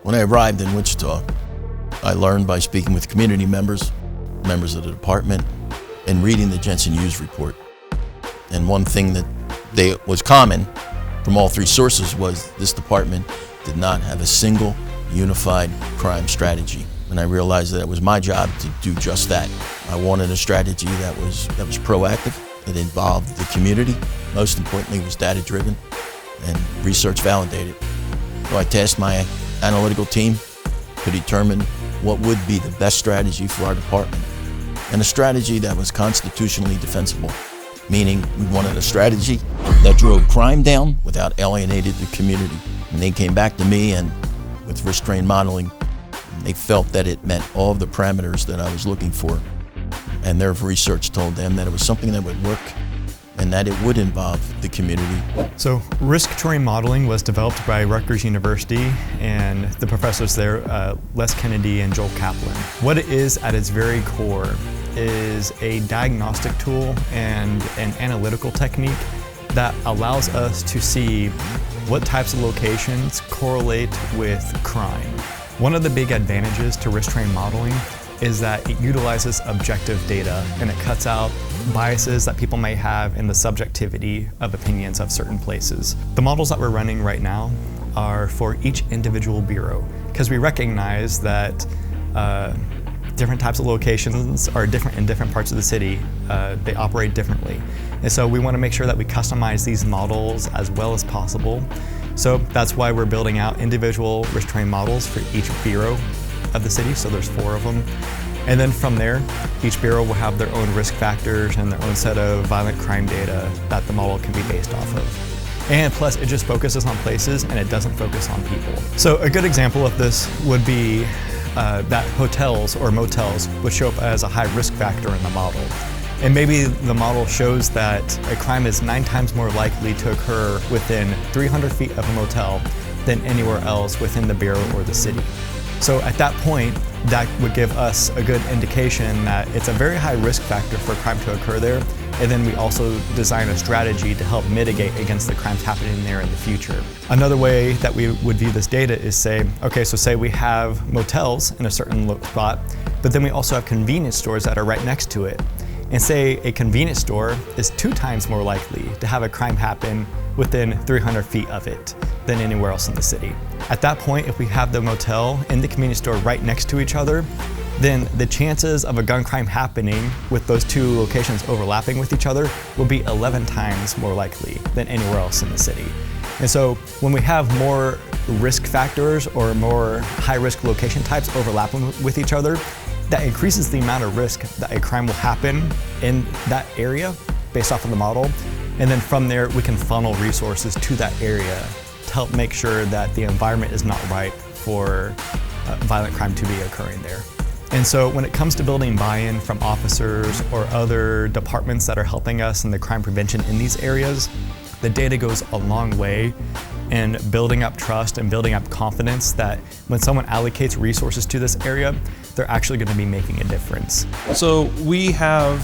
When I arrived in Wichita, I learned by speaking with community members, members of the department, and reading the Jensen News report. And one thing that was common from all three sources was this department did not have a single unified crime strategy. And I realized that it was my job to do just that. I wanted a strategy that was proactive. It involved the community. Most importantly, it was data-driven and research validated. So I tasked my analytical team to determine what would be the best strategy for our department, and a strategy that was constitutionally defensible, meaning we wanted a strategy that drove crime down without alienating the community. And they came back to me, and with risk-trained modeling, they felt that it met all of the parameters that I was looking for. And their research told them that it was something that would work and that it would involve the community. So risk-trained modeling was developed by Rutgers University and the professors there, Les Kennedy and Joel Kaplan. What it is at its very core is a diagnostic tool and an analytical technique that allows us to see what types of locations correlate with crime. One of the big advantages to risk-trained modeling is that it utilizes objective data and it cuts out biases that people may have in the subjectivity of opinions of certain places. The models that we're running right now are for each individual bureau because we recognize that different types of locations are different in different parts of the city. They operate differently. And so we want to make sure that we customize these models as well as possible. So that's why we're building out individual risk-trained models for each bureau of the city, so there's 4 of them. And then from there, each bureau will have their own risk factors and their own set of violent crime data that the model can be based off of. And plus, it just focuses on places and it doesn't focus on people. So a good example of this would be that hotels or motels would show up as a high risk factor in the model. And maybe the model shows that a crime is 9 times more likely to occur within 300 feet of a motel than anywhere else within the bureau or the city. So at that point, that would give us a good indication that it's a very high risk factor for crime to occur there. And then we also design a strategy to help mitigate against the crimes happening there in the future. Another way that we would view this data is say we have motels in a certain spot, but then we also have convenience stores that are right next to it. And say a convenience store is 2 times more likely to have a crime happen within 300 feet of it than anywhere else in the city. At that point, if we have the motel and the convenience store right next to each other, then the chances of a gun crime happening with those 2 locations overlapping with each other will be 11 times more likely than anywhere else in the city. And so when we have more risk factors or more high-risk location types overlapping with each other, that increases the amount of risk that a crime will happen in that area based off of the model. And then from there, we can funnel resources to that area to help make sure that the environment is not right for violent crime to be occurring there. And so when it comes to building buy-in from officers or other departments that are helping us in the crime prevention in these areas, the data goes a long way in building up trust and building up confidence that when someone allocates resources to this area, they're actually going to be making a difference. So we have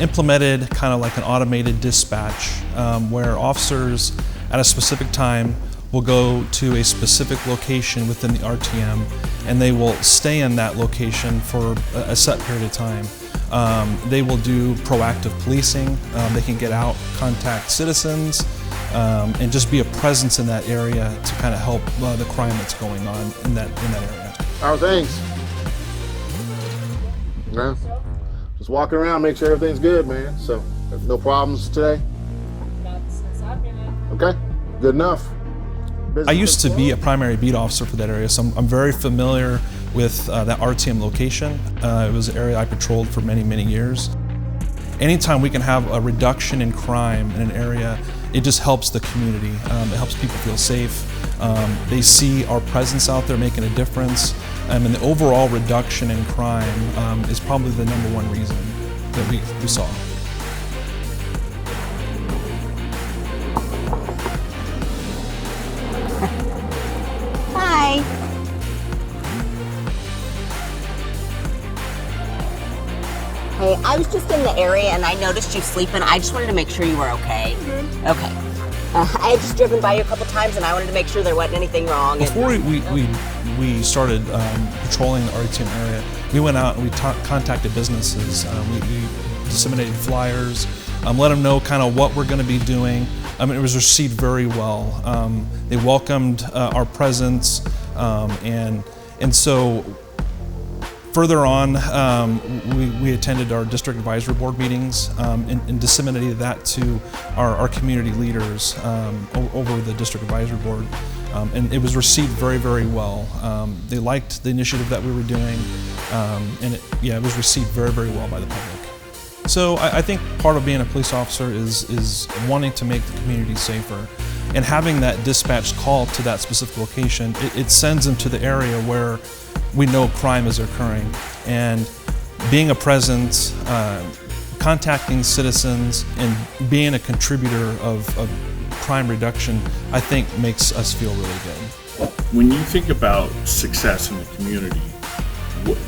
implemented kind of like an automated dispatch where officers at a specific time will go to a specific location within the RTM and they will stay in that location for a set period of time. They will do proactive policing. They can get out, contact citizens, and just be a presence in that area to kind of help the crime that's going on in that area. How are things? Yeah. Just walking around, make sure everything's good, man. So, no problems today? Not since I've been in. Okay, good enough. I used to be a primary beat officer for that area, so I'm very familiar with that RTM location. It was an area I patrolled for many, many years. Anytime we can have a reduction in crime in an area, it just helps the community. It helps people feel safe. They see our presence out there making a difference. And the overall reduction in crime is probably the #1 reason that we saw. Hi. Hey, I was just in the area and I noticed you sleeping. I just wanted to make sure you were okay. Mm-hmm. Okay. I had just driven by you a couple times, and I wanted to make sure there wasn't anything wrong. Before we started patrolling the RTM area, we went out and we contacted businesses. We disseminated flyers, let them know kind of what we're going to be doing. It was received very well. They welcomed our presence, and so further on, we attended our district advisory board meetings and disseminated that to our community leaders over the district advisory board. And it was received very, very well. They liked the initiative that we were doing, and it was received very, very well by the public. So I think part of being a police officer is wanting to make the community safer. And having that dispatch call to that specific location, it sends them to the area where we know crime is occurring. And being a presence, contacting citizens, and being a contributor of crime reduction, I think makes us feel really good. When you think about success in the community,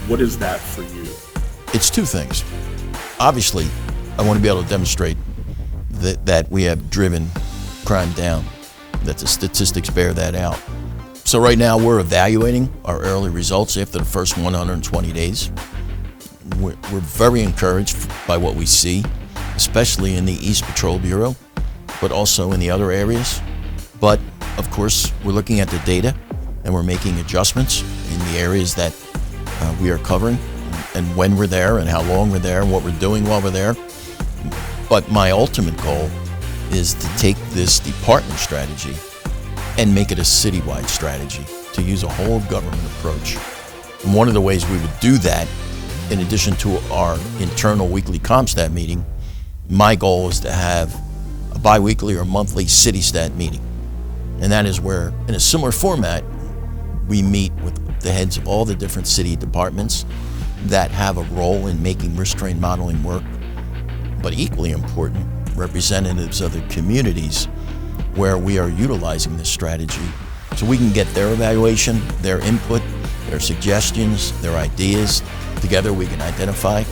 what is that for you? It's two things. Obviously, I want to be able to demonstrate that we have driven crime down, that the statistics bear that out. So right now we're evaluating our early results after the first 120 days. We're very encouraged by what we see, especially in the East Patrol Bureau, but also in the other areas. But of course, we're looking at the data and we're making adjustments in the areas that we are covering, and when we're there and how long we're there and what we're doing while we're there. But my ultimate goal is to take this department strategy and make it a citywide strategy, to use a whole of government approach. And one of the ways we would do that, in addition to our internal weekly CompStat meeting, my goal is to have a bi-weekly or monthly city stat meeting. And that is where, in a similar format, we meet with the heads of all the different city departments that have a role in making risk-trained modeling work, but equally important, representatives of the communities where we are utilizing this strategy, so we can get their evaluation, their input, their suggestions, their ideas. Together we can identify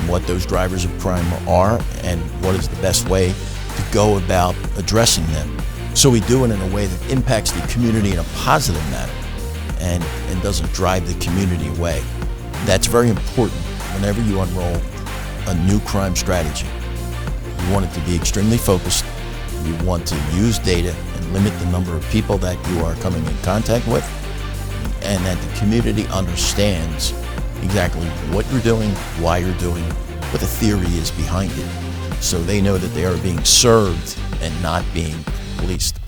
what those drivers of crime are and what is the best way to go about addressing them. So we do it in a way that impacts the community in a positive manner and doesn't drive the community away. That's very important whenever you unroll a new crime strategy. You want it to be extremely focused. You want to use data and limit the number of people that you are coming in contact with, and that the community understands exactly what you're doing, why you're doing, what the theory is behind it, so they know that they are being served and not being policed.